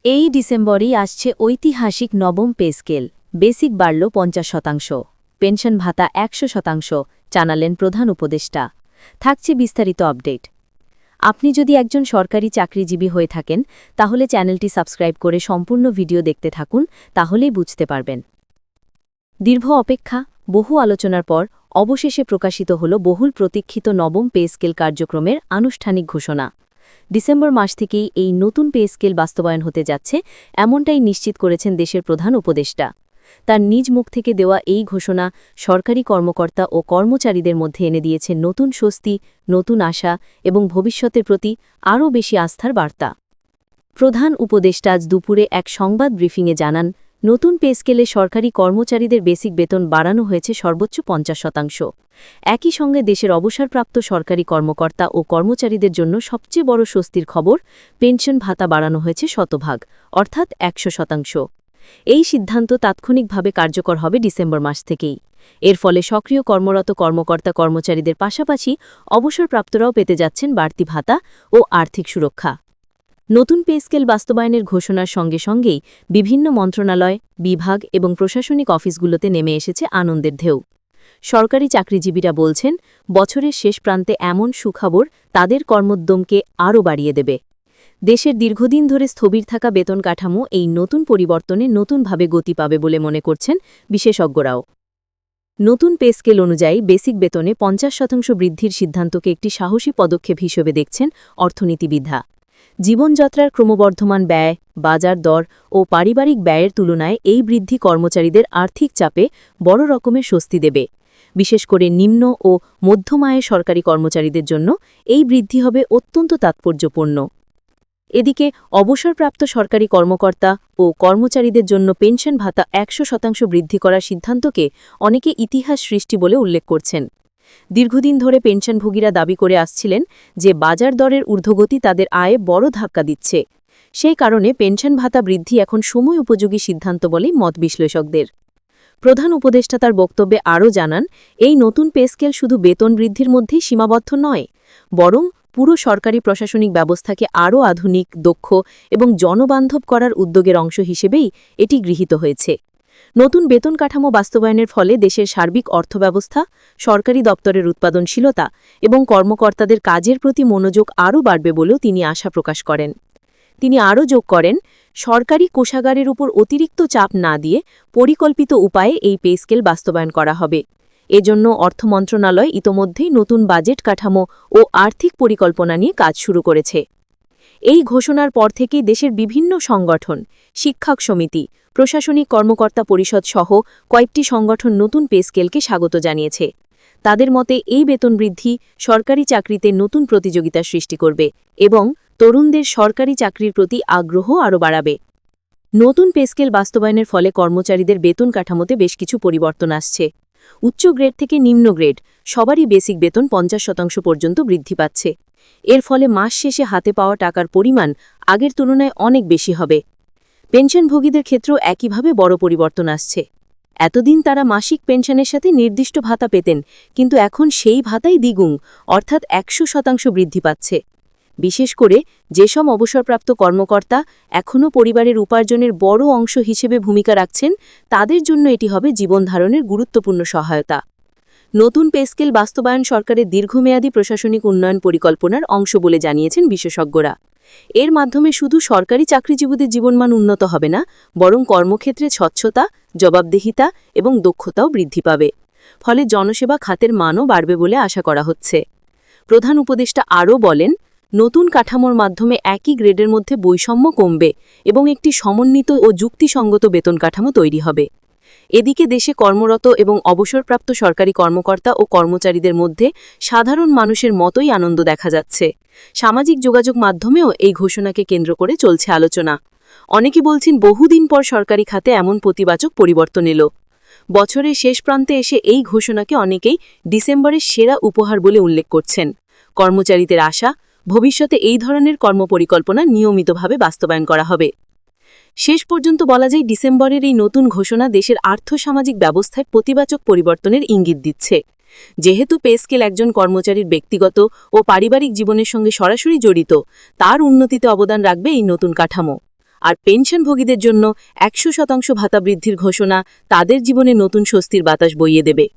এই ডিসেম্বরেই আসছে ঐতিহাসিক নবম পে স্কেল। বেসিক বাড়ল ৫০%, পেনশন ভাতা ১০০%, জানালেন প্রধান উপদেষ্টা। থাকছে বিস্তারিত আপডেট। আপনি যদি একজন সরকারি চাকরিজীবী হয়ে থাকেন তাহলে চ্যানেলটি সাবস্ক্রাইব করে সম্পূর্ণ ভিডিও দেখতে থাকুন, তাহলেই বুঝতে পারবেন। দীর্ঘ অপেক্ষা, বহু আলোচনার পর অবশেষে প্রকাশিত হল বহুল প্রতীক্ষিত নবম পে স্কেল কার্যক্রমের আনুষ্ঠানিক ঘোষণা। ডিসেম্বর মাস থেকেই এই নতুন পে স্কেল বাস্তবায়ন হতে যাচ্ছে, এমনটাই নিশ্চিত করেছেন দেশের প্রধান উপদেষ্টা। তার নিজ মুখ থেকে দেওয়া এই ঘোষণা সরকারি কর্মকর্তা ও কর্মচারীদের মধ্যে এনে দিয়েছে নতুন স্বস্তি, নতুন আশা এবং ভবিষ্যতের প্রতি আরও বেশি আস্থার বার্তা। প্রধান উপদেষ্টা আজ দুপুরে এক সংবাদ ব্রিফিংয়ে জানান, নতুন পে স্কেলে সরকারি কর্মচারীদের বেসিক বেতন বাড়ানো হয়েছে সর্বোচ্চ ৫০%। একই সঙ্গে দেশের অবসরপ্রাপ্ত সরকারি কর্মকর্তা ও কর্মচারীদের জন্য সবচেয়ে বড় স্বস্তির খবর, পেনশন ভাতা বাড়ানো হয়েছে ১০০%, অর্থাৎ ১০০%। এই সিদ্ধান্ত তাৎক্ষণিকভাবে কার্যকর হবে ডিসেম্বর মাস থেকেই। এর ফলে সক্রিয় কর্মরত কর্মকর্তা কর্মচারীদের পাশাপাশি অবসরপ্রাপ্তরাও পেতে যাচ্ছেন বাড়তি ভাতা ও আর্থিক সুরক্ষা। নতুন পে স্কেল বাস্তবায়নের ঘোষণার সঙ্গে সঙ্গেই বিভিন্ন মন্ত্রণালয়, বিভাগ এবং প্রশাসনিক অফিসগুলোতে নেমে এসেছে আনন্দের ঢেউ। সরকারি চাকরিজীবীরা বলছেন, বছরের শেষ প্রান্তে এমন সুখবর তাদের কর্মোদ্যমকে আরও বাড়িয়ে দেবে। দেশের দীর্ঘদিন ধরে স্থবির থাকা বেতন কাঠামো এই নতুন পরিবর্তনে নতুনভাবে গতি পাবে বলে মনে করছেন বিশেষজ্ঞরাও। নতুন পে স্কেল অনুযায়ী বেসিক বেতনে ৫০% বৃদ্ধির সিদ্ধান্তকে একটি সাহসী পদক্ষেপ হিসেবে দেখছেন অর্থনীতিবিদরা। জীবনযাত্রার ক্রমবর্ধমান ব্যয়, বাজার দর ও পারিবারিক ব্যয়ের তুলনায় এই বৃদ্ধি কর্মচারীদের আর্থিক চাপে বড় রকমের স্বস্তি দেবে। বিশেষ করে নিম্ন ও মধ্যম আয়ের সরকারি কর্মচারীদের জন্য এই বৃদ্ধি হবে অত্যন্ত তাৎপর্যপূর্ণ। এদিকে অবসরপ্রাপ্ত সরকারি কর্মকর্তা ও কর্মচারীদের জন্য পেনশন ভাতা ১০০% বৃদ্ধি করার সিদ্ধান্তকে অনেকে ইতিহাস সৃষ্টি বলে উল্লেখ করছেন। দীর্ঘদিন ধরে পেনশনভোগীরা দাবি করে আসছিলেন যে বাজার দরের ঊর্ধ্বগতি তাদের আয়ে বড় ধাক্কা দিচ্ছে। সেই কারণে পেনশন ভাতা বৃদ্ধি এখন সময় উপযোগী সিদ্ধান্ত বলেই মত বিশ্লেষকদের। প্রধান উপদেষ্টা তার বক্তব্যে আরও জানান, এই নতুন পে স্কেল শুধু বেতন বৃদ্ধির মধ্যেই সীমাবদ্ধ নয়, বরং পুরো সরকারি প্রশাসনিক ব্যবস্থাকে আরও আধুনিক, দক্ষ এবং জনবান্ধব করার উদ্যোগের অংশ হিসেবেই এটি গৃহীত হয়েছে। নতুন বেতন কাঠামো বাস্তবায়নের ফলে দেশের সার্বিক অর্থব্যবস্থা, সরকারি দপ্তরের উৎপাদনশীলতা এবং কর্মকর্তাদের কাজের প্রতি মনোযোগ আরও বাড়বে বলেও তিনি আশা প্রকাশ করেন। তিনি আরও যোগ করেন, সরকারি কোষাগারের উপর অতিরিক্ত চাপ না দিয়ে পরিকল্পিত উপায়ে এই পে স্কেল বাস্তবায়ন করা হবে। এজন্য অর্থ মন্ত্রণালয় ইতোমধ্যেই নতুন বাজেট কাঠামো ও আর্থিক পরিকল্পনা নিয়ে কাজ শুরু করেছে। এই ঘোষণার পর থেকেই দেশের বিভিন্ন সংগঠন, শিক্ষক সমিতি, প্রশাসনিক কর্মকর্তা পরিষদ সহ কয়েকটি সংগঠন নতুন পে স্কেলকে স্বাগত জানিয়েছে। তাদের মতে এই বেতন বৃদ্ধি সরকারি চাকরিতে নতুন প্রতিযোগিতা সৃষ্টি করবে এবং তরুণদের সরকারি চাকরির প্রতি আগ্রহ আরও বাড়াবে। নতুন পে স্কেল বাস্তবায়নের ফলে কর্মচারীদের বেতন কাঠামোতে বেশ কিছু পরিবর্তন আসছে। উচ্চ গ্রেড থেকে নিম্ন গ্রেড সবারই বেসিক বেতন ৫০% পর্যন্ত বৃদ্ধি পাচ্ছে। এর ফলে মাস শেষে হাতে পাওয়া টাকার পরিমাণ আগের তুলনায় অনেক বেশি হবে। পেনশনভোগীদের ক্ষেত্রেও একইভাবে বড় পরিবর্তন আসছে। এতদিন তারা মাসিক পেনশনের সাথে নির্দিষ্ট ভাতা পেতেন, কিন্তু এখন সেই ভাতাই দ্বিগুণ, অর্থাৎ ১০০% বৃদ্ধি পাচ্ছে। বিশেষ করে যেসব অবসরপ্রাপ্ত কর্মকর্তা এখনও পরিবারের উপার্জনের বড় অংশ হিসেবে ভূমিকা রাখছেন, তাদের জন্য এটি হবে জীবনধারণের গুরুত্বপূর্ণ সহায়তা। নতুন পে স্কেল বাস্তবায়ন সরকারের দীর্ঘমেয়াদী প্রশাসনিক উন্নয়ন পরিকল্পনার অংশ বলে জানিয়েছেন বিশেষজ্ঞরা। এর মাধ্যমে শুধু সরকারি চাকরিজীবীদের জীবনমান উন্নত হবে না, বরং কর্মক্ষেত্রে স্বচ্ছতা, জবাবদিহিতা এবং দক্ষতাও বৃদ্ধি পাবে। ফলে জনসেবা খাতের মানও বাড়বে বলে আশা করা হচ্ছে। প্রধান উপদেষ্টা আরও বলেন, নতুন কাঠামোর মাধ্যমে একই গ্রেডের মধ্যে বৈষম্য কমবে এবং একটি সমন্বিত ও যুক্তিসঙ্গত বেতন কাঠামো তৈরি হবে। এদিকে দেশে কর্মরত এবং অবসরপ্রাপ্ত সরকারি কর্মকর্তা ও কর্মচারীদের মধ্যে সাধারণ মানুষের মতোই আনন্দ দেখা যাচ্ছে। সামাজিক যোগাযোগ মাধ্যমেও এই ঘোষণাকে কেন্দ্র করে চলছে আলোচনা। অনেকে বলছেন, বহুদিন পর সরকারি খাতে এমন প্রতিবাচক পরিবর্তন এলো। বছরের শেষ প্রান্তে এসে এই ঘোষণাকে অনেকেই ডিসেম্বরের সেরা উপহার বলে উল্লেখ করছেন। কর্মচারীদের আশা, ভবিষ্যতে এই ধরনের কর্মপরিকল্পনা নিয়মিতভাবে বাস্তবায়ন করা হবে। শেষ পর্যন্ত বলা যায়, ডিসেম্বরের এই নতুন ঘোষণা দেশের আর্থসামাজিক ব্যবস্থায় প্রতিবাচক পরিবর্তনের ইঙ্গিত দিচ্ছে। যেহেতু পে স্কেল একজন কর্মচারীর ব্যক্তিগত ও পারিবারিক জীবনের সঙ্গে সরাসরি জড়িত, তার উন্নতিতে অবদান রাখবে এই নতুন কাঠামো। আর পেনশনভোগীদের জন্য 100% ভাতা বৃদ্ধির ঘোষণা তাদের জীবনে নতুন স্বস্তির বাতাস বইয়ে দেবে।